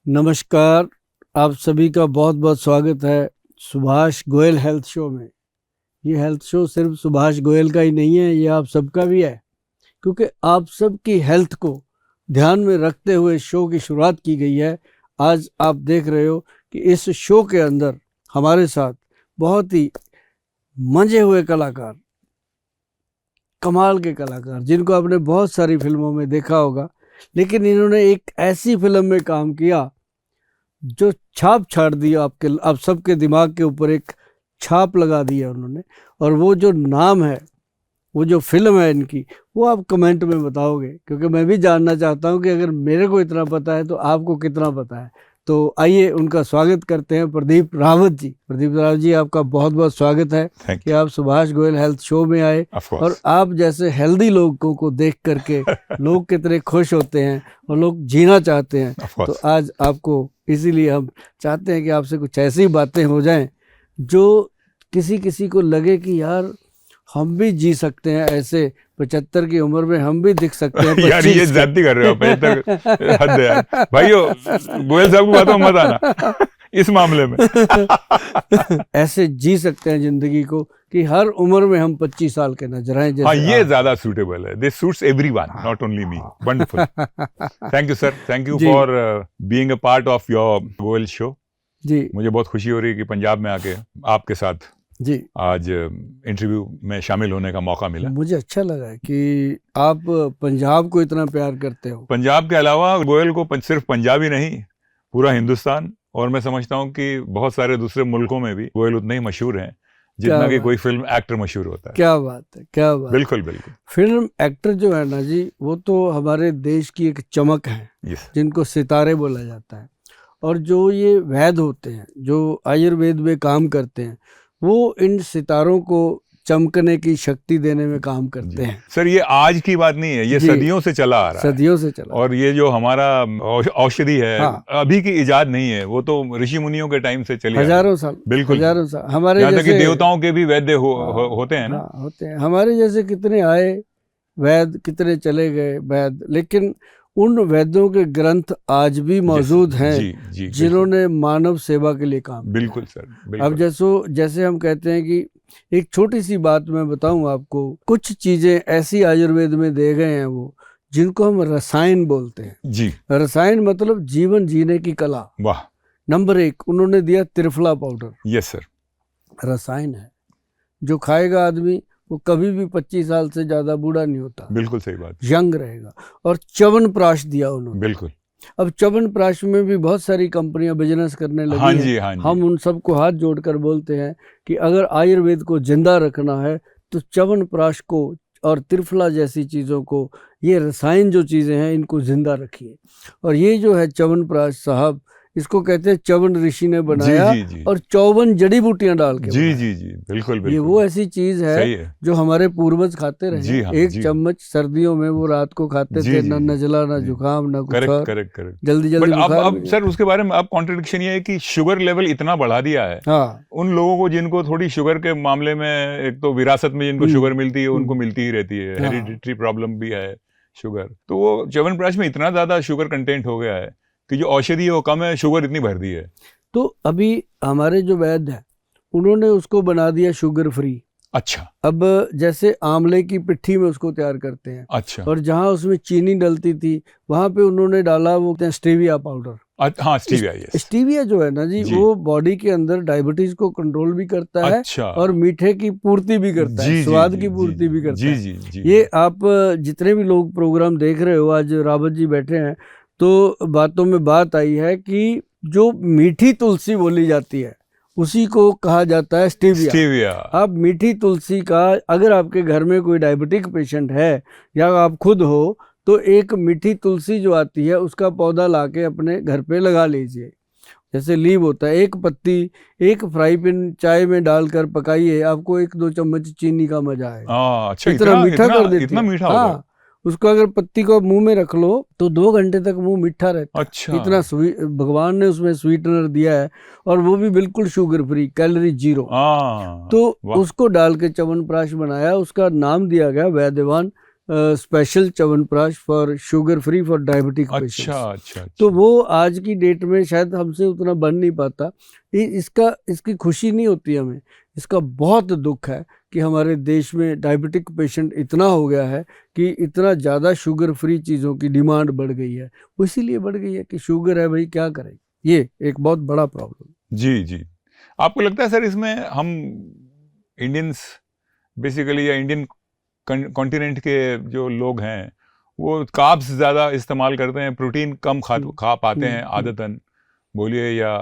नमस्कार, आप सभी का बहुत बहुत स्वागत है सुभाष गोयल हेल्थ शो में। ये हेल्थ शो सिर्फ सुभाष गोयल का ही नहीं है, ये आप सबका भी है, क्योंकि आप सबकी हेल्थ को ध्यान में रखते हुए शो की शुरुआत की गई है। आज आप देख रहे हो कि इस शो के अंदर हमारे साथ बहुत ही मंजे हुए कलाकार, कमाल के कलाकार, जिनको आपने बहुत सारी फिल्मों में देखा होगा, लेकिन इन्होंने एक ऐसी फिल्म में काम किया जो छाप छाड़ दिया आप सबके दिमाग के ऊपर, एक छाप लगा दिया उन्होंने। और वो जो नाम है, वो जो फिल्म है इनकी, वो आप कमेंट में बताओगे, क्योंकि मैं भी जानना चाहता हूँ कि अगर मेरे को इतना पता है तो आपको कितना पता है। तो आइए उनका स्वागत करते हैं, प्रदीप रावत जी। प्रदीप रावत जी, आपका बहुत बहुत स्वागत है कि आप सुभाष गोयल हेल्थ शो में आए। और आप जैसे हेल्दी लोगों को देख करके लोग कितने खुश होते हैं और लोग जीना चाहते हैं। तो आज आपको इसीलिए हम चाहते हैं कि आपसे कुछ ऐसी बातें हो जाएं जो किसी को लगे कि यार हम भी जी सकते हैं, ऐसे 75 की उम्र में हम भी दिख सकते हैं। यार ये ज्यादती कर रहे हो, 75 हद है यार। भाइयों, गोयल साहब को बातों मत आना इस मामले में। ऐसे जी सकते हैं जिंदगी को कि हर उम्र में हम 25 साल के नजर आए। हाँ, ये ज्यादा सूटेबल है। This suits everyone, not only me. Wonderful. Thank you sir, thank you for being a part of your Goyal show ji. मुझे बहुत खुशी हो रही है कि पंजाब में आके आपके साथ जी आज इंटरव्यू में शामिल होने का मौका मिला। मुझे अच्छा लगा कि आप पंजाब को इतना प्यार करते हो। पंजाब के अलावा गोयल को सिर्फ पंजाब ही नहीं, पूरा हिंदुस्तान, और मैं समझता हूँ कि बहुत सारे दूसरे मुल्कों में भी गोयल उतने ही मशहूर हैं जितना कि कोई फिल्म एक्टर मशहूर होता है। क्या बात है, क्या बात। बिल्कुल बिल्कुल। फिल्म एक्टर जो है ना जी, वो तो हमारे देश की एक चमक है, जिनको सितारे बोला जाता है। और जो ये वैद्य होते हैं, जो आयुर्वेद में काम करते हैं, वो इन सितारों को चमकने की शक्ति देने में काम करते हैं। सर, ये आज की बात नहीं है, ये सदियों से चला आ रहा है। सदियों से चला। और ये जो हमारा औषधि है, हाँ, अभी की इजाद नहीं है, वो तो ऋषि मुनियों के टाइम से चली हजारों साल। बिल्कुल हजारों साल। हमारे यहाँ तक कि देवताओं के भी वैद्य होते हैं ना। हाँ, होते हैं। हमारे जैसे कितने आए वैद्य, कितने चले गए वैद्य, लेकिन उन वैद्यों के ग्रंथ आज भी मौजूद हैं जिन्होंने मानव सेवा के लिए काम किया। बिल्कुल सर, बिल्कुल। अब जैसे हम कहते हैं कि एक छोटी सी बात मैं बताऊं आपको, कुछ चीजें ऐसी आयुर्वेद में दे गए हैं वो, जिनको हम रसायन बोलते हैं जी। रसायन मतलब जीवन जीने की कला। वाह। नंबर 1 उन्होंने दिया त्रिफला पाउडर। Yes sir. रसायन है, जो खाएगा आदमी वो कभी भी 25 साल से ज्यादा बूढ़ा नहीं होता। बिल्कुल सही बात। यंग रहेगा। और च्यवनप्राश दिया उन्होंने। बिल्कुल। अब च्यवनप्राश में भी बहुत सारी कंपनियां बिजनेस करने लगी हाँ हैं। जी, हाँ जी। हम उन सबको हाथ जोड़कर बोलते हैं कि अगर आयुर्वेद को जिंदा रखना है तो च्यवनप्राश को और त्रिफला जैसी चीज़ों को, ये रसायन जो चीज़ें हैं, इनको जिंदा रखिए। और ये जो है च्यवनप्राश साहब, इसको कहते हैं च्यवन ऋषि ने बनाया। जी। और 54 जड़ी बूटियां डाल के जी जी जी, बिल्कुल बिल्कुल। ये वो ऐसी चीज है जो हमारे पूर्वज खाते रहे। हाँ, एक चम्मच सर्दियों में वो रात को खाते थे, ना नजला, ना जुकाम, ना कुछ और। करेक्ट। जल्दी अब सर उसके बारे में अब कॉन्ट्रडिक्शन ये है कि शुगर लेवल इतना बढ़ा दिया है। हाँ। उन लोगों को जिनको थोड़ी शुगर के मामले में, एक तो विरासत में जिनको शुगर मिलती है, उनको मिलती ही रहती है, हेरिडिटरी प्रॉब्लम भी है शुगर, तो वो च्यवनप्राश में इतना ज्यादा शुगर कंटेंट हो गया है कि जो औषधि है वो कम है, शुगर इतनी भर दी है। तो अभी हमारे जो वैद्य हैं, उन्होंने उसको बना दिया शुगर फ्री। अच्छा। अब जैसे आंवले की पिट्ठी में उसको तैयार करते हैं। अच्छा। और जहाँ उसमें चीनी डलती थी, वहां पे उन्होंने डाला वो स्टीविया पाउडर। हाँ, स्टीविया। स्टीविया जो है ना जी, वो बॉडी के अंदर डायबिटीज को कंट्रोल भी करता है। अच्छा। और मीठे की पूर्ति भी करता है, स्वाद की पूर्ति भी करता है। ये आप जितने भी लोग प्रोग्राम देख रहे हो, आज रावत जी बैठे हैं, तो बातों में बात आई है कि जो मीठी तुलसी बोली जाती है उसी को कहा जाता है स्टीविया। अब मीठी तुलसी का, अगर आपके घर में कोई डायबिटिक पेशेंट है या आप खुद हो, तो एक मीठी तुलसी जो आती है उसका पौधा लाके अपने घर पे लगा लीजिए। जैसे लीव होता है, एक पत्ती एक फ्राई पैन चाय में डालकर पकाइए, आपको 1-2 चम्मच चीनी का मजा आएगा। अच्छा, इतना मीठा कर देती है। हाँ, उसको अगर पत्ती को मुंह में रख लो तो 2 घंटे तक मुंह मीठा रहता है। अच्छा। इतना भगवान ने उसमें स्वीटनर दिया है, और वो भी बिल्कुल शुगर फ्री, कैलोरी 0। तो उसको डाल के च्यवनप्राश बनाया, उसका नाम दिया गया Vaidyavan special chyawanprash for sugar free for diabetic patients. अच्छा। तो वो आज की डेट में शायद हमसे उतना बन नहीं पाता। इसकी खुशी नहीं होती हमें, इसका बहुत दुख है कि हमारे देश में डायबिटिक पेशेंट इतना हो गया है कि इतना ज़्यादा शुगर फ्री चीज़ों की डिमांड बढ़ गई है। वो इसीलिए बढ़ गई है कि शुगर है भाई, क्या करें, ये एक बहुत बड़ा प्रॉब्लम। जी। आपको लगता है सर इसमें हम इंडियंस बेसिकली या इंडियन कॉन्टिनेंट के जो लोग हैं वो कार्ब्स ज़्यादा इस्तेमाल करते हैं, प्रोटीन कम खा पाते हैं आदतन बोलिए, या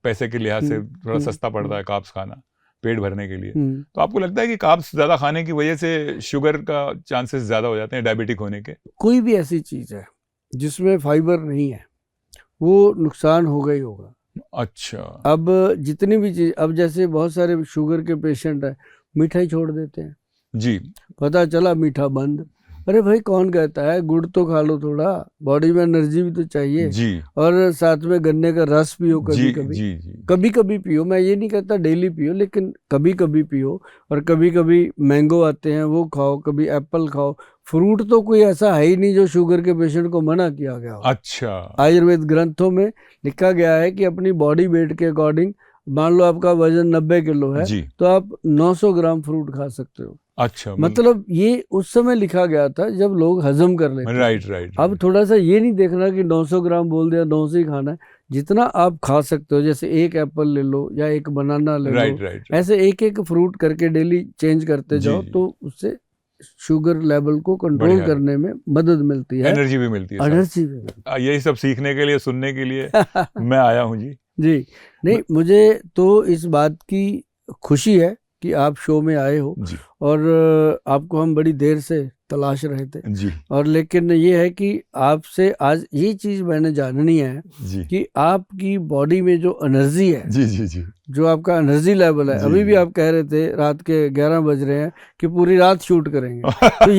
पैसे के लिहाज से थोड़ा सस्ता पड़ता है कार्ब्स खाना पेट भरने के लिए? तो आपको लगता है कि कार्ब्स ज़्यादा खाने की वजह से शुगर का चांसेस ज़्यादा हो जाते हैं डायबिटिक होने के? कोई भी ऐसी चीज़ है जिसमें फाइबर नहीं है वो नुकसान होगा ही होगा। अच्छा। अब जितनी भी चीज़, अब जैसे बहुत सारे शुगर के पेशेंट हैं मिठाई छोड़ देते हैं जी, पता चला मीठा बंद। अरे भाई कौन कहता है, गुड़ तो खा लो, थोड़ा बॉडी में एनर्जी भी तो चाहिए जी। और साथ में गन्ने का रस पियो कभी कभी। जी। कभी कभी पियो, मैं ये नहीं कहता डेली पियो, लेकिन कभी कभी पियो। और कभी कभी मैंगो आते हैं वो खाओ, कभी एप्पल खाओ। फ्रूट तो कोई ऐसा है ही नहीं जो शुगर के पेशेंट को मना किया गया हो। अच्छा। आयुर्वेद ग्रंथों में लिखा गया है कि अपनी बॉडी वेट के अकॉर्डिंग, मान लो आपका वजन 90 किलो है जी। तो आप 900 ग्राम फ्रूट खा सकते हो। अच्छा, मतलब ये उस समय लिखा गया था जब लोग हजम कर लेते थे। राइट। अब थोड़ा सा ये नहीं देखना कि 900 ग्राम बोल दिया 900 ही खाना है, जितना आप खा सकते हो। जैसे एक एप्पल ले लो या एक बनाना ले लो, राइट। ऐसे एक एक फ्रूट करके डेली चेंज करते जाओ तो उससे शुगर लेवल को कंट्रोल करने में मदद मिलती है, एनर्जी भी मिलती है। एनर्जी भी मिलती है। यही सब सीखने के लिए, सुनने के लिए मैं आया हूँ जी। नहीं, मुझे तो इस बात की खुशी है कि आप शो में आए हो जी। और आपको हम बड़ी देर से तलाश रहे थे जी। और लेकिन ये है कि आपसे आज ये चीज़ मैंने जाननी है जी। कि आपकी बॉडी में जो एनर्जी है, जी, जो आपका एनर्जी लेवल है, अभी भी आप कह रहे थे रात के 11 बज रहे हैं कि पूरी रात शूट करेंगे। तो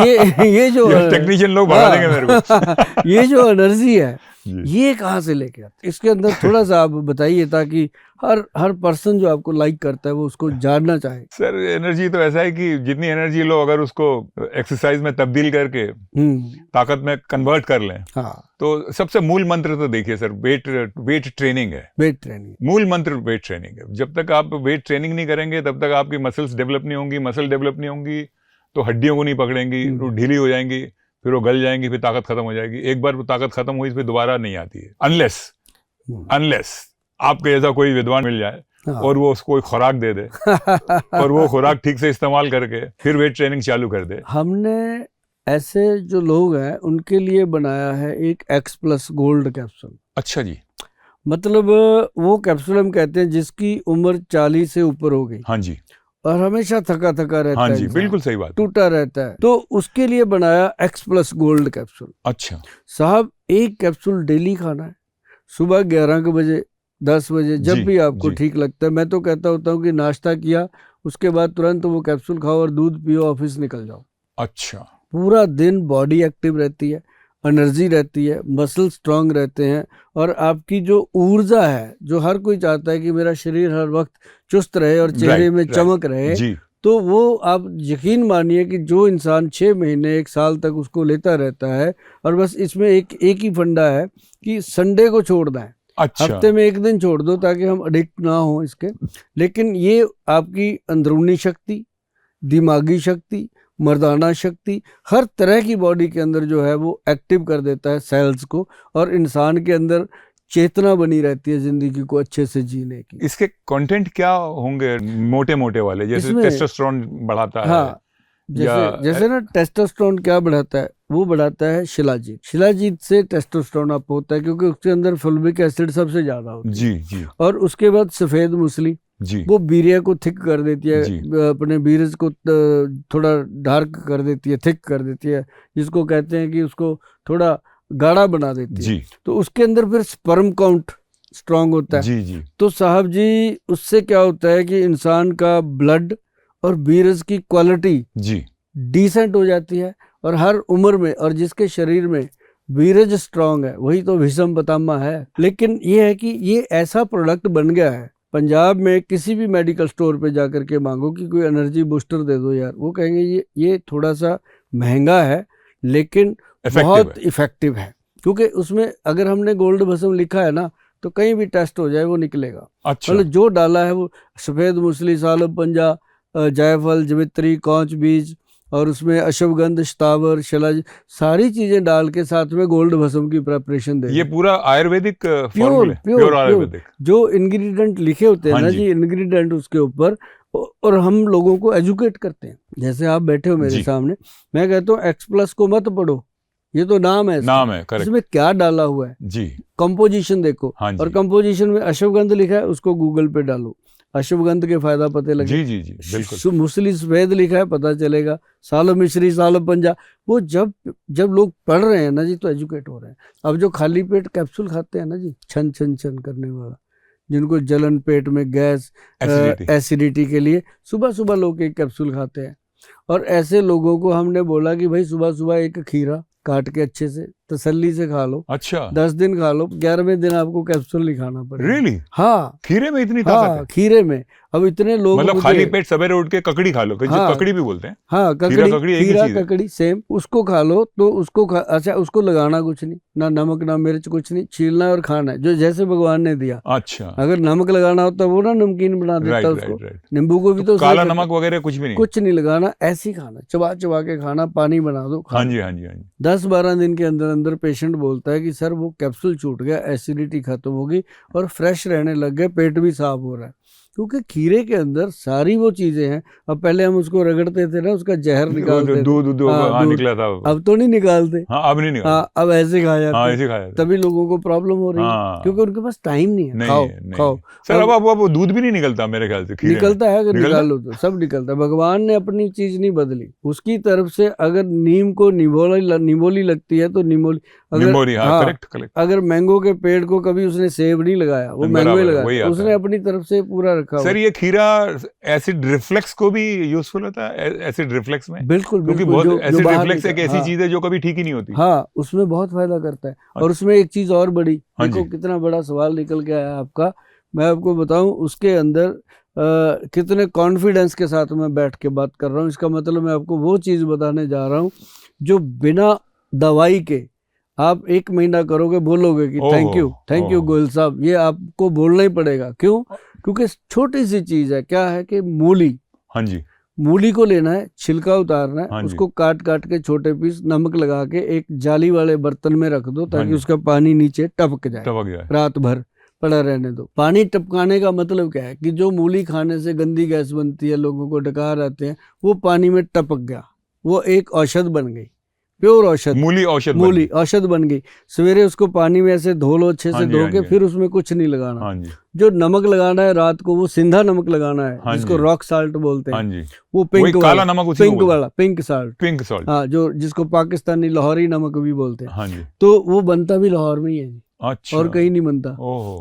ये जो टेक्नीशियन लोग भगा देंगे मेरे को। ये जो एनर्जी है ये कहाँ से लेके आते, इसके अंदर थोड़ा सा आप बताइए ताकि हर पर्सन जो आपको लाइक करता है वो उसको जानना चाहे। सर एनर्जी तो ऐसा है कि जितनी एनर्जी लो अगर उसको एक्सरसाइज में तब्दील करके ताकत में कन्वर्ट कर लें, तो सबसे मूल मंत्र तो देखिए सर, वेट ट्रेनिंग है। वेट ट्रेनिंग मूल मंत्र वेट ट्रेनिंग है। जब तक आप वेट ट्रेनिंग नहीं करेंगे तब तक आपकी मसल्स डेवलप नहीं होंगी, मसल डेवलप नहीं होंगी तो हड्डियों को नहीं पकड़ेंगी, वो ढीली हो जाएंगी, फिर वो गल जाएंगी, फिर ताकत खत्म हो जाएगी। एक बार ताकत खत्म हुई फिर दोबारा नहीं आती है, अनलेस आपके जैसा कोई विद्वान मिल जाए और वो उसको कोई खुराक दे दे और वो खुराक ठीक से इस्तेमाल करके फिर वेट ट्रेनिंग चालू कर दे। हमने ऐसे जो लोग हैं उनके लिए बनाया है एक X+ गोल्ड कैप्सूल। अच्छा जी। मतलब वो कैप्सूल हम कहते हैं जिसकी उम्र 40 से ऊपर हो गई, हाँ जी, और हमेशा थका रहता हाँ है, जी, बिल्कुल सही बात, टूटा रहता है, तो उसके लिए बनाया X+ गोल्ड कैप्सूल। अच्छा साहब, एक कैप्सूल डेली खाना है, सुबह 11 बजे, 10 बजे, जब भी आपको ठीक लगता है। मैं तो कहता होता हूँ कि नाश्ता किया उसके बाद तुरंत वो कैप्सूल खाओ और दूध पियो, ऑफिस निकल जाओ। अच्छा। पूरा दिन बॉडी एक्टिव रहती है, एनर्जी रहती है, मसल स्ट्रांग रहते हैं, और आपकी जो ऊर्जा है, जो हर कोई चाहता है कि मेरा शरीर हर वक्त चुस्त रहे और चेहरे में चमक रहे, तो वो आप यकीन मानिए कि जो इंसान 6 महीने 1 साल तक उसको लेता रहता है, और बस इसमें एक ही फंडा है कि संडे को छोड़ना है। अच्छा। हफ्ते में 1 दिन छोड़ दो ताकि हम एडिक्ट ना हो इसके। लेकिन ये आपकी अंदरूनी शक्ति, दिमागी शक्ति, मर्दाना शक्ति, हर तरह की बॉडी के अंदर जो है वो एक्टिव कर देता है सेल्स को, और इंसान के अंदर चेतना बनी रहती है जिंदगी को अच्छे से जीने की। इसके कंटेंट क्या होंगे मोटे वाले, जैसे टेस्टोस्टेरोन बढ़ाता है? हाँ, जैसे ना टेस्टोस्टेरोन क्या बढ़ाता है, वो बढ़ाता है शिलाजीत। शिलाजीत से टेस्टोस्टेरोन अप होता है क्योंकि उसके अंदर फुल्विक एसिड सबसे ज्यादा होता है। जी। और उसके बाद सफेद मूसली जी, वो वीर्य को थिक कर देती है, अपने वीर्य को थोड़ा डार्क कर देती है, थिक कर देती है, जिसको कहते हैं कि उसको थोड़ा गाढ़ा बना देती है। तो उसके अंदर फिर स्पर्म काउंट स्ट्रांग होता है। जी। तो साहब जी, उससे क्या होता है कि इंसान का ब्लड और वीर्य की क्वालिटी डिसेंट हो जाती है, और हर उम्र में, और जिसके शरीर में वीर्य स्ट्रांग है वही तो भीष्म पितामह है। लेकिन ये है कि ये ऐसा प्रोडक्ट बन गया है, पंजाब में किसी भी मेडिकल स्टोर पे जाकर के मांगो कि कोई एनर्जी बूस्टर दे दो यार, वो कहेंगे ये थोड़ा सा महंगा है लेकिन बहुत इफेक्टिव है, क्योंकि उसमें अगर हमने गोल्ड भस्म लिखा है ना तो कहीं भी टेस्ट हो जाए वो निकलेगा। अच्छा। मतलब जो डाला है वो सफेद मूसली, सालब पंजा, जायफल, जवित्री, कौच बीज और उसमें अश्वगंध, शतावर, शिलाज, सारी चीजें डाल के साथ में गोल्ड भस्म की प्रिपरेशन दे। ये पूरा आयुर्वेदिक प्योर आयुर्वेदिक जो इंग्रेडिएंट लिखे होते हैं ना जी, इंग्रेडिएंट उसके ऊपर, और हम लोगों को एजुकेट करते हैं। जैसे आप बैठे हो मेरे सामने, मैं कहता हूँ X+ को मत पढ़ो, ये तो नाम है, इसमें क्या डाला हुआ है जी, कंपोजिशन देखो। और कंपोजिशन में अश्वगंध लिखा है, उसको गूगल पे डालो, अश्वगंध के फायदा पता लगे। जी जी जी बिल्कुल। मूसली सफेद लिखा है, पता चलेगा। सालब मिश्री, सालब पंजा, वो जब लोग पढ़ रहे हैं ना जी तो एजुकेट हो रहे हैं। अब जो खाली पेट कैप्सूल खाते हैं ना जी, छन छन छन करने वाला, जिनको जलन, पेट में गैस, एसिडिटी के लिए सुबह सुबह लोग एक कैप्सूल खाते हैं। और ऐसे लोगों को हमने बोला कि भाई सुबह सुबह एक खीरा काट के अच्छे से तसल्ली से खा लो। अच्छा। 10 दिन खा लो, 11वें दिन आपको कैप्सूल नहीं खाना पड़ेगा। Really? हाँ, खीरे में इतनी ताकत है? खीरे में। अब इतने लोग मतलब खाली पेट सवेरे उठ के ककड़ी खा लो, ककड़ी भी बोलते हैं। हाँ, खीरा ककड़ी सेम, उसको खा लो तो उसको अच्छा, उसको लगाना कुछ नहीं, ना नमक ना मिर्च, कुछ नहीं, छीलना और खाना है जो जैसे भगवान ने दिया। अच्छा। अगर नमक लगाना होता वो ना नमकीन बना देता उसको। नींबू को भी तो काला नमक वगैरह कुछ भी नहीं लगाना, ऐसे ही खाना, चबा चबा के खाना, पानी बना दो। हाँ जी हाँ जी हाँ जी। 10-12 दिन के अंदर अंदर पेशेंट बोलता है कि सर वो कैप्सूल छूट गया, एसिडिटी खत्म होगी और फ्रेश रहने लग गए, पेट भी साफ हो रहा है, क्योंकि खीरे के अंदर सारी वो चीजें हैं। अब पहले हम उसको रगड़ते थे ना, उसका जहर निकालते थे, दूध निकला था। अब तो नहीं निकालते। अब नहीं निकालते। अब ऐसे खाया जाता, तभी लोगों को प्रॉब्लम हो रही है, क्योंकि उनके पास टाइम नहीं है। खाओ सर, अब दूध भी नहीं निकलता मेरे ख्याल से। निकलता है, अगर निकाल लो तो सब निकलता है। भगवान ने अपनी चीज नहीं बदली, उसकी तरफ से अगर नीम को निमोली लगती है तो निमोली, अगर मैंगो के पेड़ को कभी उसने सेब नहीं लगाया, वो मैंगो ही लगाया, उसने अपनी तरफ से पूरा रखा। सर ये खीरा एसिड रिफ्लेक्स को भी यूजफुल होता है, एसिड रिफ्लेक्स में? बिल्कुल, क्योंकि बहुत एसिड रिफ्लेक्स एक ऐसी चीज है जो कभी ठीक ही नहीं होती। हाँ, उसमें बहुत फायदा करता है। और उसमें एक चीज और बड़ी, देखो कितना बड़ा सवाल निकल के आया आपका। मैं आपको बताऊं, उसके अंदर कितने कॉन्फिडेंस के साथ मैं बैठ के बात कर रहा हूँ। इसका मतलब मैं आपको वो चीज बताने जा रहा हूँ जो बिना दवाई के आप 1 महीना करोगे, बोलोगे कि थैंक यू गोयल साहब, ये आपको बोलना ही पड़ेगा। क्यों? क्योंकि छोटी सी चीज है। क्या है कि मूली, हाँ जी, मूली को लेना है, छिलका उतारना है, उसको काट काट के छोटे पीस, नमक लगा के एक जाली वाले बर्तन में रख दो ताकि उसका पानी नीचे टपक जाए, रात भर पड़ा रहने दो। पानी टपकाने का मतलब क्या है कि जो मूली खाने से गंदी गैस बनती है, लोगों को डकार आते हैं, वो पानी में टपक गया, वो एक औषध बन गई, प्योर औषध, मूली औषध बन गई। सवेरे उसको पानी में ऐसे धो लो, अच्छे से धो के, फिर उसमें कुछ नहीं लगाना। जो नमक लगाना है रात को, वो सिंधा नमक लगाना है, जिसको रॉक साल्ट बोलते हैं। वो पिंक वाला पिंक साल्ट, हाँ, जो जिसको पाकिस्तानी लाहौरी नमक भी बोलते हैं। तो वो बनता भी लाहौर में ही है। अच्छा। और कहीं नहीं बनता।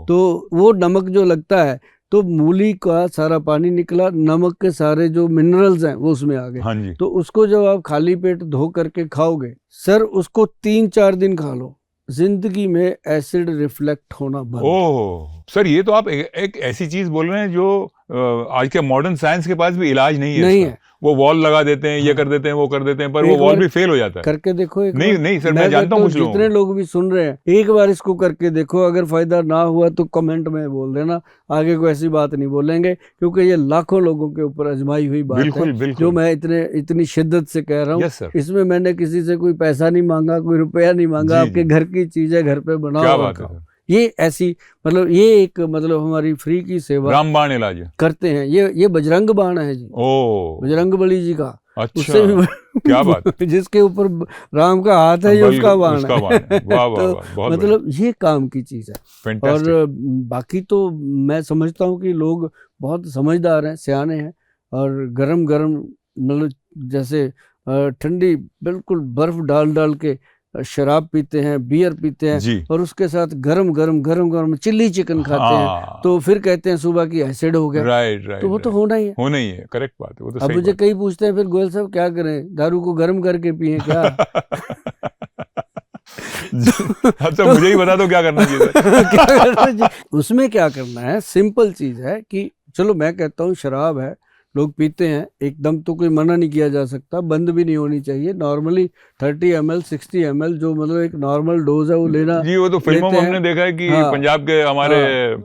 तो वो नमक जो लगता है, तो मूली का सारा पानी निकला, नमक के सारे जो मिनरल्स हैं वो उसमें आ गए। तो उसको जब आप खाली पेट धो करके खाओगे सर, उसको 3-4 दिन खा लो, जिंदगी में एसिड रिफ्लेक्ट होना बंद। ओह सर, ये तो आप एक ऐसी चीज बोल रहे हैं जो आज के मॉडर्न साइंस के पास भी इलाज नहीं है। वो वॉल लगा देते हैं, ये कर देते हैं, वो कर देते हैं, पर वो वॉल भी फेल हो जाता है। करके देखो एक नहीं सर, मैं जानता हूँ जितने लोग भी सुन रहे हैं, एक बार इसको करके देखो। अगर फायदा ना हुआ तो कमेंट में बोल देना, आगे को ऐसी बात नहीं बोलेंगे, क्योंकि ये लाखों लोगों के ऊपर आजमाई हुई बात है, जो मैं इतनी शिद्दत से कह रहा हूँ। इसमें मैंने किसी से कोई पैसा नहीं मांगा, कोई रुपया नहीं मांगा, आपके घर की चीज है, घर पे बनाओ। ये ऐसी मतलब ये एक मतलब हमारी फ्री की सेवा, रामबाण इलाज करते हैं। ये बजरंग बाण है जी, बजरंग बली जी का। अच्छा, उससे भी क्या बात जिसके ऊपर राम का हाथ है, ये उसका बाण है। तो मतलब ये काम की चीज है। और बाकी तो मैं समझता हूँ कि लोग बहुत समझदार हैं, सियाने हैं, और गरम गरम मतलब जैसे ठंडी बिल्कुल बर्फ डाल डाल के शराब पीते हैं, बियर पीते हैं, और उसके साथ गरम गरम चिल्ली चिकन खाते हैं, तो फिर कहते हैं सुबह की एसिड हो गया। राइट, तो वो तो होना ही है, करेक्ट बात है। वो तो अब मुझे कई पूछते हैं, फिर गोयल साहब क्या करें, दारू को गर्म करके पिए क्या? अच्छा, मुझे ही बता दो क्या करना चाहिए। उसमें क्या करना है, सिंपल चीज है कि चलो मैं कहता हूँ शराब है, लोग पीते हैं, एकदम तो कोई मना नहीं किया जा सकता, बंद भी नहीं होनी चाहिए। नॉर्मली 30 ml 60 ml जो मतलब एक नॉर्मल डोज है वो लेना। जी वो तो फिल्मों में हमने देखा है कि पंजाब के हमारे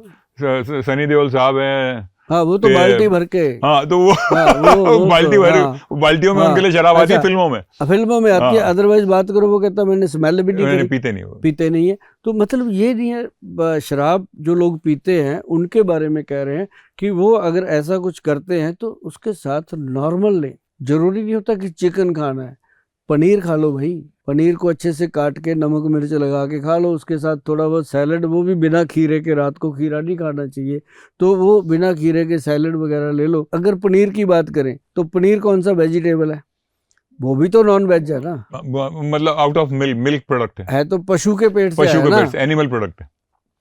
सनी देओल साहब हैं, हाँ वो तो बाल्टी भर के, हाँ तो वो बाल्टी भर, बाल्टियों में उनके लिए शराब आती है फिल्मों में आती है। अदरवाइज बात करो वो कहता मैंने स्मेल भी नहीं करी, पीते नहीं है। तो मतलब ये नहीं है, शराब जो लोग पीते हैं उनके बारे में कह रहे हैं कि वो अगर ऐसा कुछ करते हैं तो उसके साथ नॉर्मल लें। जरूरी नहीं होता कि चिकन खाना है, पनीर खा लो भाई, पनीर को अच्छे से काट के नमक मिर्च लगा के खा लो, उसके साथ थोड़ा बहुत सैलड, वो भी बिना खीरे के, रात को खीरा नहीं खाना चाहिए तो वो बिना खीरे के सैलड वगैरह ले लो। अगर पनीर की बात करें तो पनीर कौन सा वेजिटेबल है, वो भी तो नॉन वेज है ना, मतलब आउट ऑफ मिल्क प्रोडक्ट है तो पशु के पेट से है ना, एनिमल प्रोडक्ट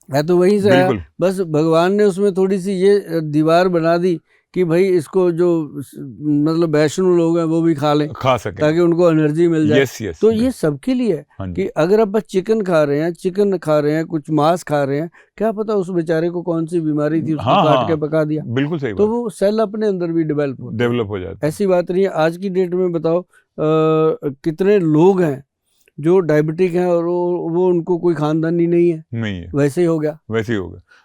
है तो वहीं से है। बस भगवान ने उसमें थोड़ी सी ये दीवार बना दी कि भाई इसको जो मतलब वैष्णव लोग हैं वो भी खा लें, खा सकें, ताकि उनको एनर्जी मिल जाए। yes, तो ये सबके लिए है कि अगर आप चिकन खा रहे हैं, कुछ मांस खा रहे हैं, क्या पता उस बेचारे को कौन सी बीमारी थी, उसको काट के पका दिया, बिल्कुल सही तो वो सेल अपने अंदर भी डेवलप हो जाता है। ऐसी बात नहीं है। आज की डेट में बताओ कितने लोग हैं जो डायबिटिक हैं और वो उनको कोई खानदानी नहीं है, वैसे ही हो गया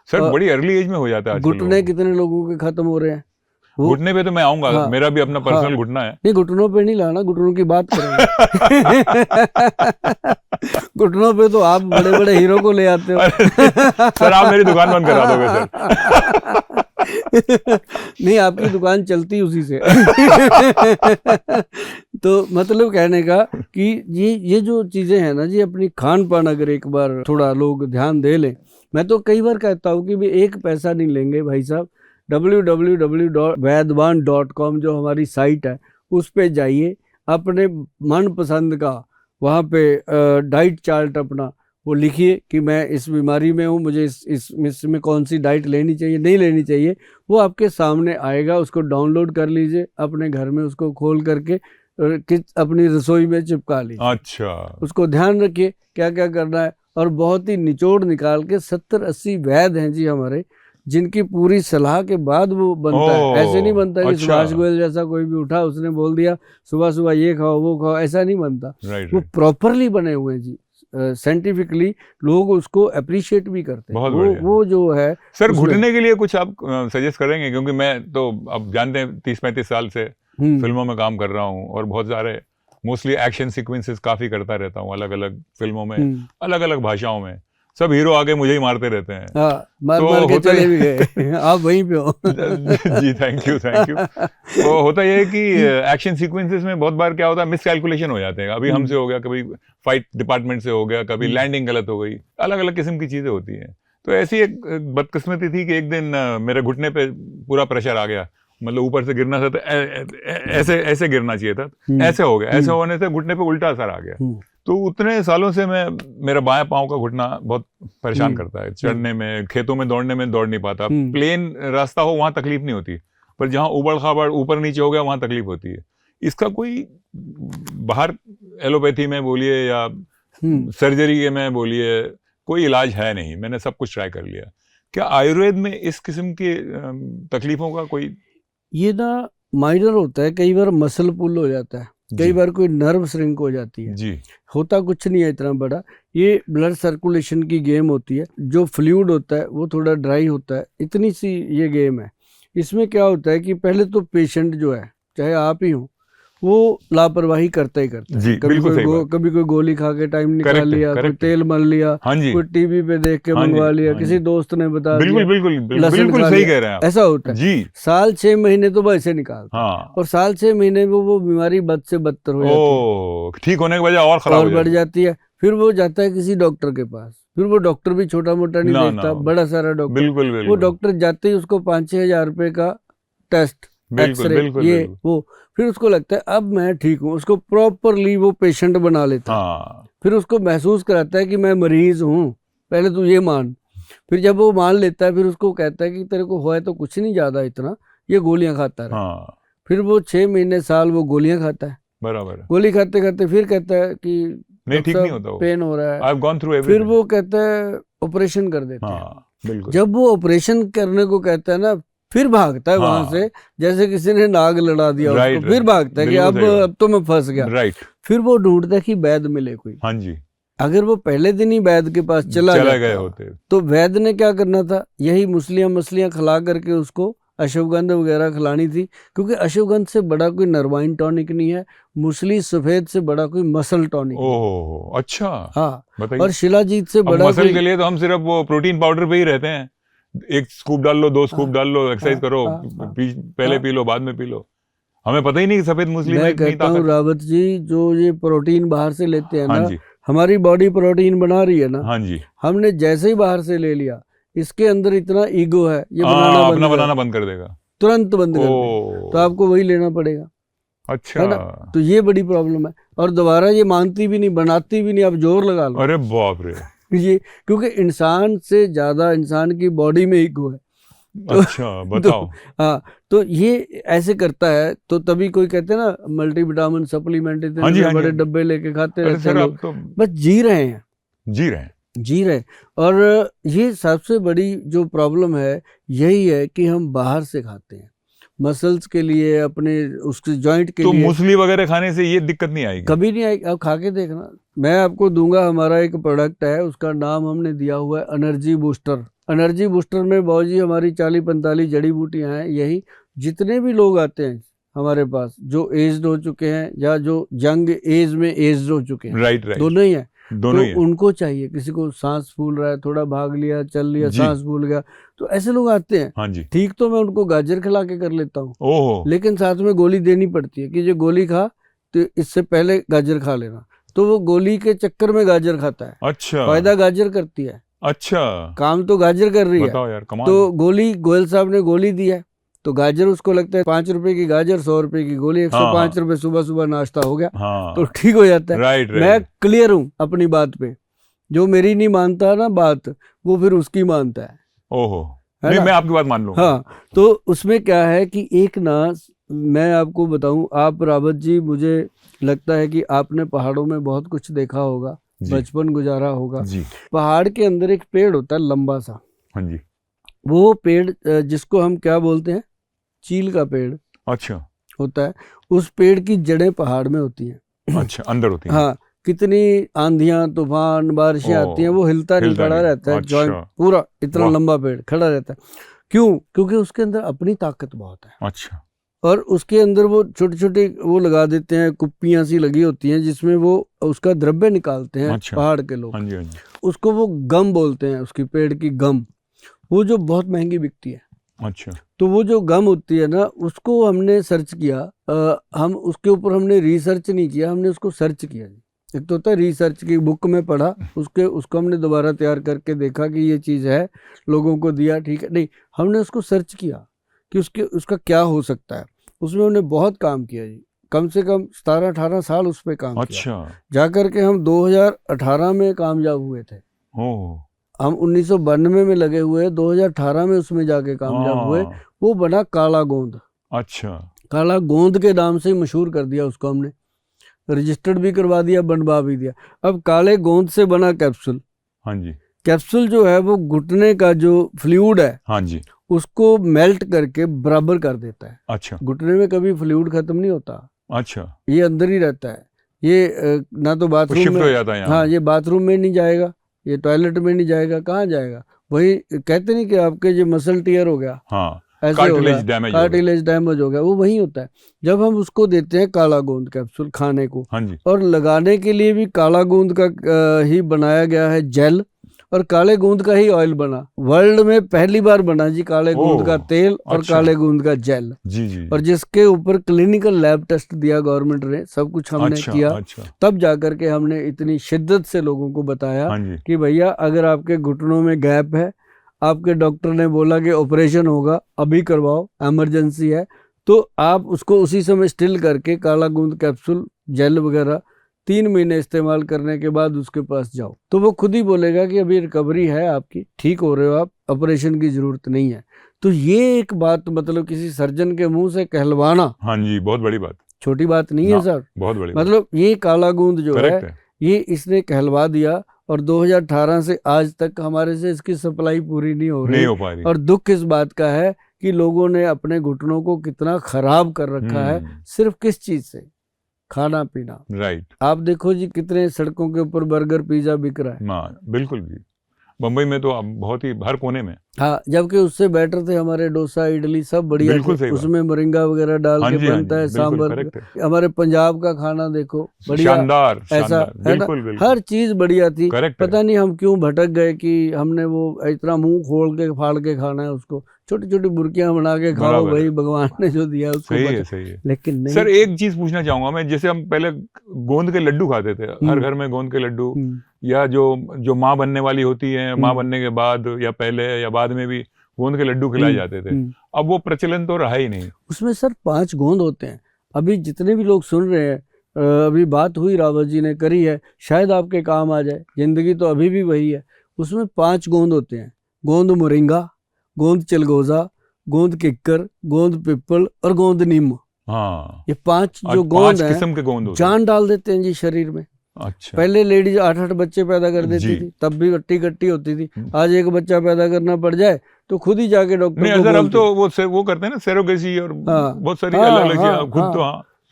सर, बड़ी अर्ली एज में हो जाता है। घुटने कितने लोगों के खत्म हो रहे हैं। घुटने पे तो मैं आऊंगा, मेरा भी अपना पर्सनल घुटना है। नहीं घुटनों पे नहीं लाना, घुटनों की बात करेंगे। घुटनों पे तो आप बड़े बड़े हीरो को ले आते हो। सर आप मेरी दुकान बंद करा दोगे सर। नहीं आपकी दुकान चलती उसी से। तो मतलब कहने का कि ये जो चीजें हैं ना जी, अपनी खान पान अगर एक बार थोड़ा लोग ध्यान दे लें, मैं तो कई बार कहता हूँ कि भी एक पैसा नहीं लेंगे भाई साहब, www.vaidwan.com जो हमारी साइट है उस पे जाइए, अपने मन पसंद का वहाँ पे डाइट चार्ट अपना वो लिखिए कि मैं इस बीमारी में हूँ, मुझे इसमें कौन सी डाइट लेनी चाहिए नहीं लेनी चाहिए, वो आपके सामने आएगा। उसको डाउनलोड कर लीजिए, अपने घर में उसको खोल करके अपनी रसोई में चिपका लीजिए। अच्छा, उसको ध्यान रखिए क्या क्या करना है, और बहुत ही निचोड़ निकाल के 70-80 वैद्य हैं जी हमारे, जिनकी पूरी सलाह के बाद वो बनता है। ऐसे नहीं बनता कि सुभाष गोयल जैसा कोई भी उठा उसने बोल दिया सुबह सुबह ये खाओ वो खाओ, ऐसा नहीं बनता। वो प्रॉपरली बने हुए हैं जी, साइंटिफिकली लोग उसको अप्रिशिएट भी करते हैं। वो जो है सर, घुटने के लिए कुछ आप सजेस्ट करेंगे? क्योंकि मैं तो अब जानते हैं 30-35 साल से फिल्मों में काम कर रहा हूँ और बहुत सारे मोस्टली एक्शन सीक्वेंसेस काफी करता रहता हूँ, अलग अलग फिल्मों में, अलग अलग भाषाओं में। सब हीरो आगे मुझे ही मारते रहते हैं। मार के चले भी गए। आप वहीं पे हो। जी थैंक यू। तो होता यह है कि एक्शन सीक्वेंसेस में बहुत बार क्या होता है, मिसकैलकुलेशन हो जाते हैं। अभी हमसे हो गया, कभी फाइट डिपार्टमेंट से हो गया, कभी लैंडिंग गलत हो गई, अलग अलग किस्म की चीजें होती हैं। तो ऐसी एक बदकिस्मती थी कि एक दिन मेरे घुटने पे पूरा प्रेशर आ गया, मतलब ऊपर से गिरना था तो ऐसे गिरना चाहिए था, ऐसे हो गया। ऐसे होने से घुटने पे उल्टा असर आ गया। तो उतने सालों से मेरा बाएं पांव का घुटना बहुत परेशान करता है। चढ़ने में, खेतों में दौड़ने में दौड़ नहीं पाता। प्लेन रास्ता हो वहां तकलीफ नहीं होती, पर जहां उबड़ खाबड़ ऊपर नीचे हो गया वहां तकलीफ होती है। इसका कोई बाहर एलोपैथी में बोलिए या सर्जरी में बोलिए, कोई इलाज है नहीं। मैंने सब कुछ ट्राई कर लिया। क्या आयुर्वेद में इस किस्म की तकलीफों का कोई? ये ना माइनर होता है, कई बार मसल पुल हो जाता है, कई बार कोई नर्व श्रिंक हो जाती है जी। होता कुछ नहीं है इतना बड़ा, ये ब्लड सर्कुलेशन की गेम होती है। जो फ्लूइड होता है वो थोड़ा ड्राई होता है, इतनी सी ये गेम है। इसमें क्या होता है कि पहले तो पेशेंट जो है, चाहे आप ही हो, वो लापरवाही करता ही करता है। कभी कोई गोली खा के टाइम निकाल लिया, कोई तेल मल लिया, कोई टीवी पे देख के मंगवा लिया, किसी दोस्त ने बता दिया, बिल्कुल सही कह रहे हैं, ऐसा होता है जी। साल 6 महीने तो वैसे निकालता है, और साल 6 महीने में वो बीमारी बद से बदतर हो जाती है, ठीक होने की वजह और खराब बढ़ जाती है। फिर वो जाता है किसी डॉक्टर के पास, फिर वो डॉक्टर भी छोटा मोटा नहीं देखता, बड़ा सारा डॉक्टर। वो डॉक्टर जाते ही उसको 5-6 हजार रुपए का टेस्ट, एक्सरे, ये वो, फिर उसको लगता है अब मैं ठीक हूँ। उसको प्रॉपरली वो पेशेंट बना लेता है। फिर उसको महसूस कराता है कि मैं मरीज हूँ, पहले तू ये मान। फिर जब वो मान लेता है, फिर उसको कहता है कि तेरे को हुआ है तो कुछ नहीं ज्यादा इतना, ये गोलियां खाता है। फिर वो 6 महीने साल वो गोलियां खाता है, बराबर। गोली खाते खाते फिर कहता है कि नहीं, ठीक नहीं होता, पेन हो रहा है। फिर वो कहता है ऑपरेशन कर देते हैं। जब वो ऑपरेशन करने को कहता है ना, फिर भागता है वहां से, जैसे किसी ने नाग लड़ा दिया उसको, फिर भागता है कि अब तो मैं फंस गया। फिर वो ढूंढता है कि वैद्य मिले कोई। हाँ जी। अगर वो पहले दिन ही वैद्य के पास चला गए होते तो वैद्य ने क्या करना था, यही मछलियां खिला करके उसको अश्वगंध वगैरह खिलानी थी, क्योंकि अश्वगंध से बड़ा कोई नर्वाइन टॉनिक नहीं है, मूसली सफेद से बड़ा कोई मसल टॉनिक। ओह अच्छा। हाँ, और शिलाजीत से बड़ा मसल के लिए तो हम सिर्फ वो प्रोटीन पाउडर पे ही रहते हैं, 1 स्कूप डाल लो, 2 स्कूप डाल लो, एक्सरसाइज करो, पहले पी लो बाद में पी लो। हमें पता ही नहीं कि सफेद मूसली में इतनी ताकत। रावत जी, जो ये प्रोटीन बाहर से लेते हैं ना, हमारी बॉडी प्रोटीन बना रही है ना, हाँ जी, हमने जैसे ही बाहर से ले लिया, इसके अंदर इतना ईगो है, ये बनाना बंद कर देगा, तुरंत बंद कर देगा, तो आपको वही लेना पड़ेगा। अच्छा, है ना? तो ये बड़ी प्रॉब्लम है, और दोबारा ये मानती भी नहीं, बनाती भी नहीं, आप जोर लगा लो। अरे बाप रे। ये क्योंकि इंसान से ज्यादा इंसान की बॉडी में ईगो है। अच्छा, बताओ। हाँ, तो ये ऐसे करता है, तो तभी कोई कहते हैं ना मल्टीविटामिन सप्लीमेंट इतने बड़े डब्बे लेके खाते रहते हैं लोग, बस जी रहे हैं। और ये सबसे बड़ी जो प्रॉब्लम है यही है कि हम बाहर से खाते हैं मसल्स के लिए, अपने उसके जॉइंट के लिए। तो मूसली वगैरह खाने से ये दिक्कत नहीं आएगी? कभी नहीं आएगी, आप खा के देखना, मैं आपको दूंगा। हमारा एक प्रोडक्ट है, उसका नाम हमने दिया हुआ है एनर्जी बूस्टर। एनर्जी बूस्टर में बाबूजी हमारी 40-45 जड़ी बूटियां हैं। यही जितने भी लोग आते हैं हमारे पास, जो एज्ड हो चुके हैं या जो यंग एज में एज्ड हो चुके हैं, राइट, दोनों ही हैं, दोनों तो उनको चाहिए। किसी को सांस फूल रहा है, थोड़ा भाग लिया, चल लिया, सांस फूल गया, तो ऐसे लोग आते हैं। हाँ जी। ठीक, तो मैं उनको गाजर खिला के कर लेता हूँ, लेकिन साथ में गोली देनी पड़ती है कि जो गोली खा तो इससे पहले गाजर खा लेना। तो वो गोली के चक्कर में गाजर खाता है। अच्छा, फायदा गाजर करती है। अच्छा, काम तो गाजर कर रही है। बताओ यार, कमाल। तो गोली, गोयल साहब ने गोली दी है, तो गाजर उसको लगता है 5 रुपए की गाजर, 100 रुपए की गोली, 105 रुपए सुबह सुबह नाश्ता हो गया। तो ठीक हो जाता है। राइट, मैं क्लियर हूँ अपनी बात पे, जो मेरी नहीं मानता ना बात, वो फिर उसकी मानता है। ओहो, नहीं, मैं आपकी बात मान लूंगा। हाँ, तो उसमें क्या है कि एक ना, मैं आपको बताऊं, आप रावत जी, मुझे लगता है कि आपने पहाड़ों में बहुत कुछ देखा होगा, बचपन गुजारा होगा जी। पहाड़ के अंदर एक पेड़ होता है लंबा सा। हाँ जी। वो पेड़ जिसको हम क्या बोलते हैं, चील का पेड़। अच्छा, होता है। उस पेड़ की जड़ें पहाड़ में होती हैं। अच्छा, अंदर होती हैं। हाँ, कितनी आंधियां तूफान बारिशें आती हैं, वो हिलता नहीं, खड़ा रहता है। जॉइंट पूरा इतना लंबा पेड़ खड़ा रहता है। क्यों? क्योंकि उसके अंदर अपनी ताकत बहुत है। अच्छा। और उसके अंदर वो छोटे छोटे वो लगा देते हैं, कुप्पियां सी लगी होती हैं, जिसमें वो उसका द्रव्य निकालते हैं। अच्छा। पहाड़ के लोग। हाँ जी, हाँ जी। उसको वो गम बोलते हैं, उसकी पेड़ की गम, वो जो बहुत महंगी बिकती है। अच्छा। तो वो जो गम होती है ना, उसको हमने सर्च किया। हम उसके ऊपर हमने रिसर्च नहीं किया, हमने उसको सर्च किया। एक तो होता है रिसर्च की बुक में पढ़ा, उसको हमने दोबारा तैयार करके देखा कि ये चीज़ है, लोगों को दिया, ठीक है। नहीं, हमने उसको सर्च किया कि उसका क्या हो सकता है। उसमें हमने बहुत काम किया जी, कम से कम 17-18 साल उस पर काम किया। जा करके हम 2018 में कामयाब हुए थे। हम 1992 में लगे हुए, 2018 में उसमें जाके कामयाब हुए। वो बना काला गोंद। अच्छा। काला गोंद के नाम से मशहूर कर दिया उसको हमने, रजिस्टर्ड भी करवा दिया, बनवा भी दिया। अब काले गोंद से बना कैप्सूल। हाँ जी। कैप्सूल जो है वो घुटने का जो फ्लूइड है, हाँ जी, उसको मेल्ट करके बराबर कर देता है। अच्छा। घुटने में कभी फ्लूइड खत्म नहीं होता। अच्छा। ये अंदर ही रहता है। ये ना तो बाथरूम में हो जाता है। हाँ, ये बाथरूम में नहीं जाएगा, ये टॉयलेट में नहीं जाएगा, कहाँ जाएगा? वही कहते नहीं कि आपके जो मसल टियर हो गया, हाँ, कार्टिलेज डैमेज हो गया, वो वही होता है। जब हम उसको देते हैं काला गोंद कैप्सूल खाने को, हाँ जी, और लगाने के लिए भी काला गोंद का ही बनाया गया है जेल, और काले गोंद का ही ऑयल बना। वर्ल्ड में पहली बार बना जी काले गोंद का तेल और अच्छा, काले गोंद का जेल जी जी। और जिसके ऊपर क्लिनिकल लैब टेस्ट दिया गवर्नमेंट ने, सब कुछ हमने किया। अच्छा। तब जाकर के हमने इतनी शिद्दत से लोगों को बताया कि भैया अगर आपके घुटनों में गैप है, आपके डॉक्टर ने बोला कि ऑपरेशन होगा, अभी करवाओ, इमरजेंसी है, तो आप उसको उसी समय स्टिल करके काला गोंद कैप्सूल जेल वगैरह 3 महीने इस्तेमाल करने के बाद उसके पास जाओ, तो वो खुद ही बोलेगा कि अभी रिकवरी है आपकी, ठीक हो रहे हो आप, ऑपरेशन की जरूरत नहीं है। तो ये एक बात, मतलब किसी सर्जन के मुंह से कहलवाना, हाँ जी, बहुत बड़ी बात, छोटी बात नहीं है सर, बहुत बड़ी। मतलब ये काला गोंद जो है, ये इसने कहलवा दिया, और 2018 से आज तक हमारे से इसकी सप्लाई पूरी नहीं हो रही, और दुख इस बात का है कि लोगों ने अपने घुटनों को कितना खराब कर रखा है, सिर्फ किस चीज से, खाना पीना। राइट। आप देखो जी कितने सड़कों के ऊपर बर्गर पिज्जा बिक रहा है। हाँ बिल्कुल जी, बम्बई में तो अब बहुत ही हर कोने में। हाँ, जबकि उससे बेटर थे हमारे डोसा इडली सब बढ़िया बिल्कुल थे, उसमें मोरिंगा वगैरह डाल हाँ के जी, बनता है, सांबर। हमारे पंजाब का खाना देखो बढ़िया, शानदार, ऐसा है ना, हर चीज बढ़िया थी। पता नहीं हम क्यों भटक गए कि हमने वो इतना मुंह खोल के फाड़ के खाना है उसको, छोटी छोटी बुर्कियां बना के खाओ, भाई भगवान ने जो दिया उसको। सही है। लेकिन नहीं। सर एक चीज पूछना चाहूंगा मैं, जैसे हम पहले गोंद के लड्डू खाते थे, हर घर में गोंद के लड्डू, या जो माँ बनने वाली होती है, माँ बनने के बाद या पहले या बाद में भी गोंद के लड्डू खिलाए जाते थे, अब वो प्रचलन तो रहा ही नहीं। उसमें सर 5 गोंद होते हैं। अभी जितने भी लोग सुन रहे हैं, अभी बात हुई रावत जी ने करी है, शायद आपके काम आ जाए, जिंदगी तो अभी भी वही है। उसमें 5 गोंद होते हैं, गोंद मोरिंगा, गोंद चिलगोजा, गोंद किक्कर, गोंद पिपल और गोंद नीम। हाँ, ये 5 जो गोंद है, किस्म के गोंद जान डाल देते हैं जी शरीर में। अच्छा। पहले लेडीज 8-8 बच्चे पैदा कर देती थी, तब भी गट्टी गट्टी होती थी। आज एक बच्चा पैदा करना पड़ जाए तो खुद ही जाके डॉक्टर नहीं, अगर अब तो वो करते हैं ना सेरोगेसी और बहुत सारी अलग खुद तो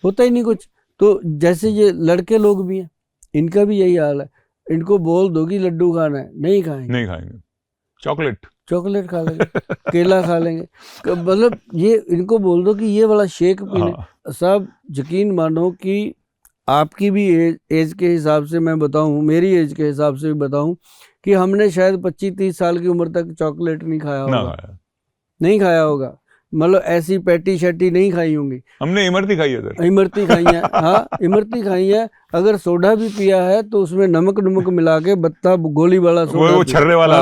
होता ही नहीं कुछ। तो जैसे ये लड़के लोग भी हैं, इनका भी यही हाल है। इनको बोल दो कि लड्डू खाना है, नहीं खाएंगे। चॉकलेट खा लेंगे, केला खा लेंगे। मतलब ये इनको बोल दो कि ये वाला शेक पीने। साहब यकीन मानो कि आपकी भी एज के हिसाब से मैं बताऊं, मेरी एज के हिसाब से भी बताऊं कि हमने शायद 25-30 साल की उम्र तक चॉकलेट नहीं खाया होगा, नहीं खाया होगा। मतलब ऐसी पैटी शैटी नहीं खाई होंगी हमने। इमरती खाई है सर, इमरती खाई है। हाँ, इमरती खाई है। अगर सोडा भी पिया है तो उसमें नमक मिला के बत्ता गोली वाला सोडा, वो छर्रे वाला,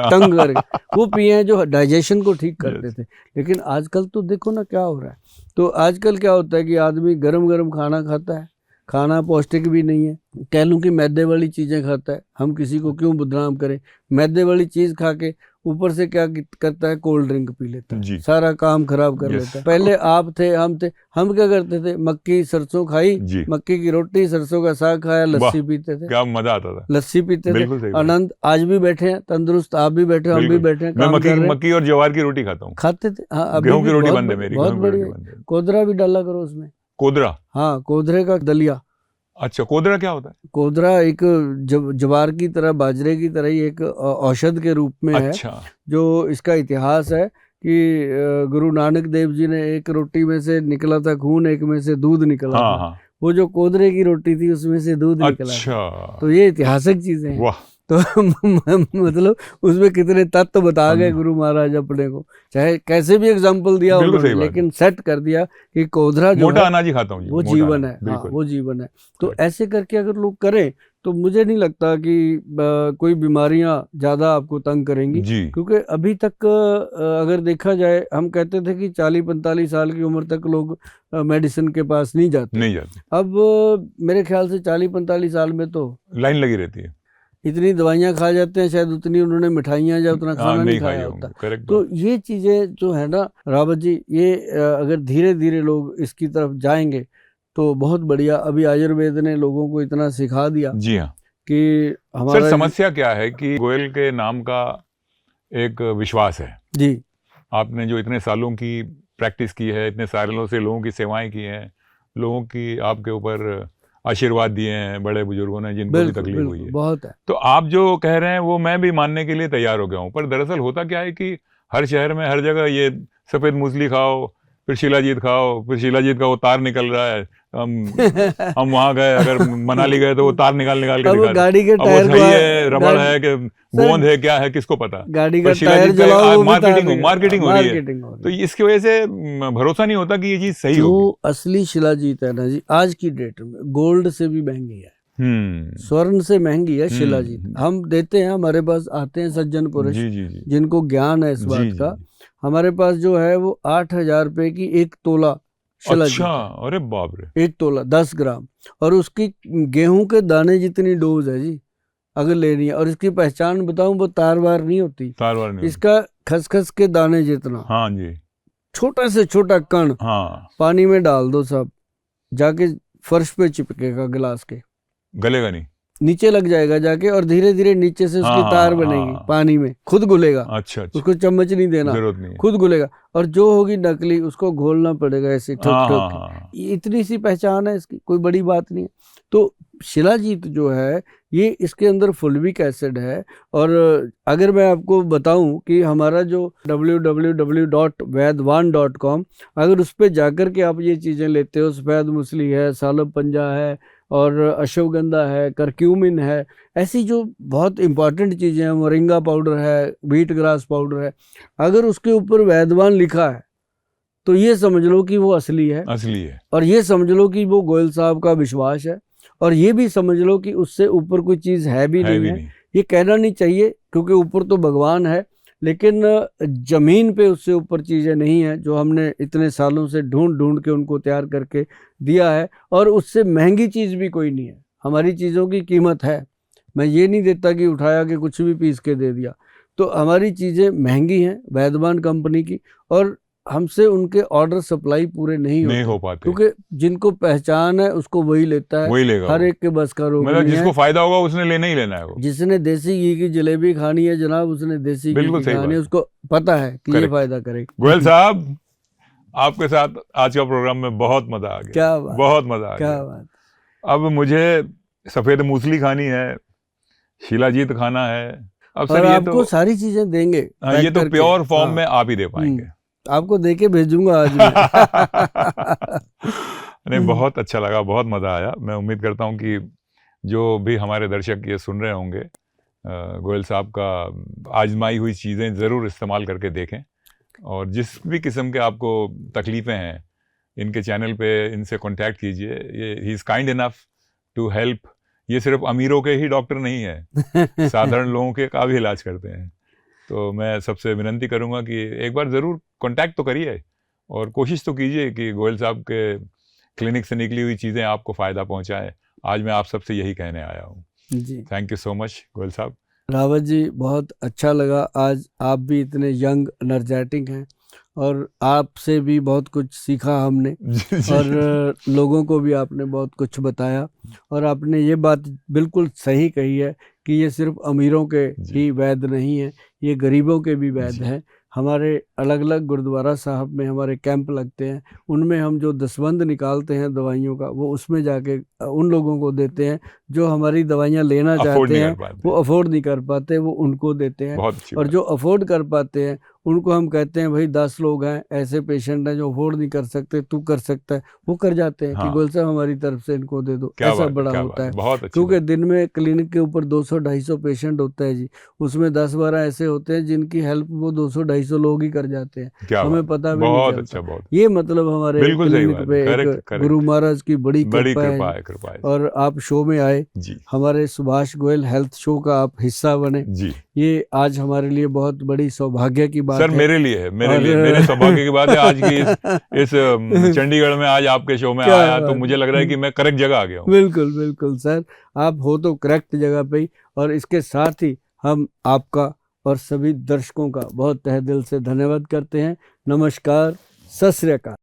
टंग करके वो पिए हैं, जो डाइजेशन को ठीक करते थे। लेकिन आजकल तो देखो ना क्या हो रहा है। तो आजकल क्या होता है कि आदमी गरम गरम खाना खाता है, खाना पौष्टिक भी नहीं है, कह लूँ कि मैदे वाली चीज़ें खाता है। हम किसी को क्यों बदनाम करें, मैदे वाली चीज़ खा के ऊपर से क्या करता है, कोल्ड ड्रिंक पी लेता है, सारा काम खराब कर लेता है। पहले आप थे, हम क्या करते थे, मक्की सरसों खाई, मक्की की रोटी सरसों का साग खाया, लस्सी पीते थे, क्या मजा आता था, लस्सी पीते थे, आनंद। आज भी बैठे हैं तंदुरुस्त, आप भी बैठे, हम भी बैठे हैं, मक्की और ज्वार की रोटी खाता हूँ, खाते थे। हाँ, गेहूं की रोटी बंद है मेरी, बहुत बढ़िया। कोदरा भी डाला करो उसमें, कोदरा। हाँ, कोदरे का दलिया। अच्छा, कोदरा क्या होता है? कोदरा एक ज्वार की तरह, बाजरे की तरह ही एक औषध के रूप में है। जो इसका इतिहास है कि गुरु नानक देव जी ने, एक रोटी में से निकला था खून, एक में से दूध निकला था। वो जो कोदरे की रोटी थी उसमें से दूध निकला था। तो ये ऐतिहासिक चीजें हैं। तो मतलब उसमें कितने तत्व बता गए गुरु महाराज अपने को, चाहे कैसे भी एग्जाम्पल दिया उन्होंने, लेकिन सेट कर दिया कि कोदरा जो मोटा अनाज ही खाता हूँ, वो जीवन है। हाँ, वो जीवन है। तो ऐसे करके अगर लोग करें तो मुझे नहीं लगता कि कोई बीमारियां ज्यादा आपको तंग करेंगी, क्योंकि अभी तक अगर देखा जाए, हम कहते थे कि 40-45 साल की उम्र तक लोग मेडिसिन के पास नहीं जाते। अब मेरे ख्याल से 40-45 साल में तो लाइन लगी रहती है। इतनी दवाइयां खा जाते हैं, शायद उतनी उन्होंने मिठाइयां या उतना खाना नहीं खाया होता। तो ये चीजें जो है ना रावत जी, ये अगर धीरे धीरे लोग इसकी तरफ जाएंगे तो बहुत बढ़िया। अभी आयुर्वेद ने लोगों को इतना सिखा दिया। जी हाँ, कि हमारा सर समस्या क्या है कि गोयल के नाम का एक विश्वास है जी। आपने जो इतने सालों की प्रैक्टिस की है, इतने सालों से लोगों की सेवाएं की हैं, लोगों की आपके ऊपर आशीर्वाद दिए हैं बड़े बुजुर्गों ने, जिनको भी तकलीफ हुई है, बहुत है। तो आप जो कह रहे हैं वो मैं भी मानने के लिए तैयार हो गया हूँ। पर दरअसल होता क्या है कि हर शहर में हर जगह ये सफेद मूसली खाओ, फिर शिलाजीत खाओ, फिर शिलाजीत का वो तार निकल रहा है। हम वहां गए, अगर मनाली गए तो वो तार निकाल के दिखा गाड़ी के टायर है, रबड़ है कि गोंद है, क्या है, किसको पता। गाड़ी का टायर जलाओ, मार्केटिंग हो रही है। तो इसकी वजह से भरोसा नहीं होता कि ये चीज सही होगी। जो असली शिलाजीत है ना जी, आज की डेट में गोल्ड से भी महंगी है, स्वर्ण से महंगी है शिलाजीत। हम देते हैं, हमारे पास आते हैं सज्जन पुरुष जिनको ज्ञान है इस बात का। हमारे पास जो है वो 8,000 रुपए की 1 तोला शिलाजीत। अच्छा, अरे बाप रे, 1 तोला 10 ग्राम, और उसकी गेहूं के दाने जितनी डोज है जी अगर लेनी है। और इसकी पहचान बताऊं, वो तारवार नहीं होती, तारवार नहीं, इसका खसखस के दाने जितना, हाँ जी, छोटा से छोटा कण, हाँ, पानी में डाल दो, सब जाके फर्श पे चिपकेगा गिलास के, गलेगा नहीं, नीचे लग जाएगा जाके, और धीरे धीरे नीचे से उसकी तार बनेगी, पानी में खुद घुलेगा। अच्छा। उसको चम्मच नहीं देना, जरूरत नहीं, खुद घुलेगा। और जो होगी नकली उसको घोलना पड़ेगा ऐसे ठोक ठोक। इतनी सी पहचान है इसकी, कोई बड़ी बात नहीं है। तो शिलाजीत जो है ये इसके अंदर फुल्विक एसिड है। और अगर मैं आपको बताऊं कि हमारा जो www.vaidwan.com, अगर उस पर जाकर के आप ये चीज़ें लेते हो, सफ़ेद मूसली है, सालब पंजा है, और अश्वगंधा है, करक्यूमिन है, ऐसी जो बहुत इंपॉर्टेंट चीज़ें हैं, मोरिंगा पाउडर है, व्हीट ग्रास पाउडर है, अगर उसके ऊपर वैदवान लिखा है तो ये समझ लो कि वो असली है, असली है। और ये समझ लो कि वो गोयल साहब का विश्वास है। और ये भी समझ लो कि उससे ऊपर कोई चीज़ है भी नहीं। ये कहना नहीं चाहिए क्योंकि ऊपर तो भगवान है, लेकिन जमीन पे उससे ऊपर चीज़ें नहीं है जो हमने इतने सालों से ढूंढ ढूंढ के उनको तैयार करके दिया है। और उससे महंगी चीज़ भी कोई नहीं है। हमारी चीज़ों की कीमत है, मैं ये नहीं देता कि उठाया कि कुछ भी पीस के दे दिया। तो हमारी चीज़ें महंगी हैं वैदवान कंपनी की, और हमसे उनके ऑर्डर सप्लाई पूरे नहीं हो पाते, क्योंकि जिनको पहचान है उसको वही लेता है, वही लेगा। हर एक के बस का रोग मतलब जिसको फायदा होगा उसने लेना ही लेना है। वो जिसने देसी घी की जलेबी खानी है जनाब, उसने देसी घी की खानी है, उसको पता है कि ये फायदा करेगा। गोयल साहब, आपके साथ आज का प्रोग्राम में बहुत मजा आ गया। क्या बात, बहुत मजा आ गया। बात। अब मुझे सफेद मूसली खानी है, शिलाजीत खाना है। अब सर ये आपको सारी चीजें देंगे, ये तो प्योर फॉर्म में आप ही दे पाएंगे। आपको देके भेजूंगा आज मैं। नहीं, बहुत अच्छा लगा, बहुत मजा आया। मैं उम्मीद करता हूँ कि जो भी हमारे दर्शक ये सुन रहे होंगे, गोयल साहब का आजमाई हुई चीज़ें ज़रूर इस्तेमाल करके देखें। और जिस भी किस्म के आपको तकलीफ़ें हैं, इनके चैनल पे इनसे कांटेक्ट कीजिए। ये he is kind enough to help. ये सिर्फ अमीरों के ही डॉक्टर नहीं है, साधारण लोगों के का भी इलाज करते हैं। तो मैं सबसे विनती करूंगा कि एक बार ज़रूर कांटेक्ट तो करिए और कोशिश तो कीजिए कि गोयल साहब के क्लिनिक से निकली हुई चीज़ें आपको फ़ायदा पहुंचाएं। आज मैं आप सबसे यही कहने आया हूँ जी। Thank you so much Goyal साहब। रावत जी, बहुत अच्छा लगा। आज आप भी इतने यंग एनर्जेटिक हैं और आपसे भी बहुत कुछ सीखा हमने। और लोगों को भी आपने बहुत कुछ बताया। और आपने ये बात बिल्कुल सही कही है कि ये सिर्फ अमीरों के ही वैद्य नहीं है, ये गरीबों के भी वैद्य हैं। हमारे अलग अलग गुरुद्वारा साहब में हमारे कैंप लगते हैं, उनमें हम जो दसबंद निकालते हैं दवाइयों का, वो उसमें जाके उन लोगों को देते हैं जो हमारी दवाइयाँ लेना चाहते हैं, वो अफोर्ड नहीं कर पाते, वो उनको देते हैं। और जो अफोर्ड कर पाते हैं उनको हम कहते हैं भाई 10 लोग हैं ऐसे पेशेंट हैं जो अफोर्ड नहीं कर सकते, तू कर सकता है, वो कर जाते हैं। कि गोयल साहब हमारी तरफ से इनको दे दो, ऐसा बड़ा होता है। क्योंकि दिन में क्लिनिक के ऊपर 200-250 पेशेंट होता है जी, उसमें 10-12 ऐसे होते हैं जिनकी हेल्प वो 200-250 लोग ही कर जाते हैं, हमें पता भी नहीं चलता। ये मतलब हमारे क्लिनिक पे एक गुरु महाराज की बड़ी कृपा है। और आप शो में आए, हमारे सुभाष गोयल हेल्थ शो का आप हिस्सा बने, ये आज हमारे लिए बहुत बड़ी सौभाग्य की बात सर है। मेरे लिए मेरे सौभाग्य की बात है आज की इस चंडीगढ़ में आज आपके शो में आया, तो मुझे लग रहा है कि मैं करेक्ट जगह आ गया हूँ। बिल्कुल बिल्कुल सर, आप हो तो करेक्ट जगह पे ही। और इसके साथ ही हम आपका और सभी दर्शकों का बहुत तहे दिल से धन्यवाद करते हैं। नमस्कार, सत श्री अकाल।